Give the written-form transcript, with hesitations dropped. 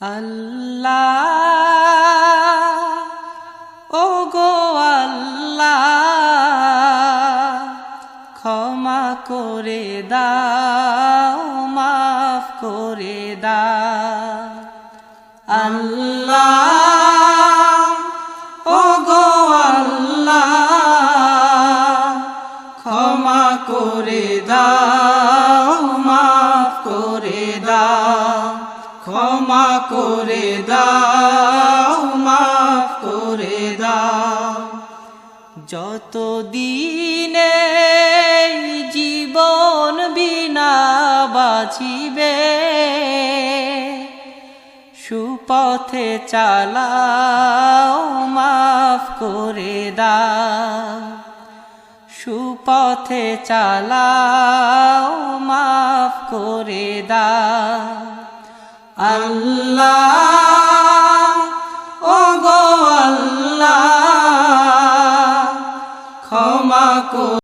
আল্লাহ ও গো আল্লাহ ক্ষমা করে দাও মাফ করে দাও আল্লাহ ও গো আল্লাহ ক্ষমা করে দাও মাফ করে দাও ক্ষমা করে দাও মাফ করে দাও যতদিনে জীবন বিনা বাঁচিবে সুপথে চালাও মাফ করে দাও সুপথে চালাও মাফ করে দাও আল্লাহ ও গো আল্লাহ ক্ষমা করে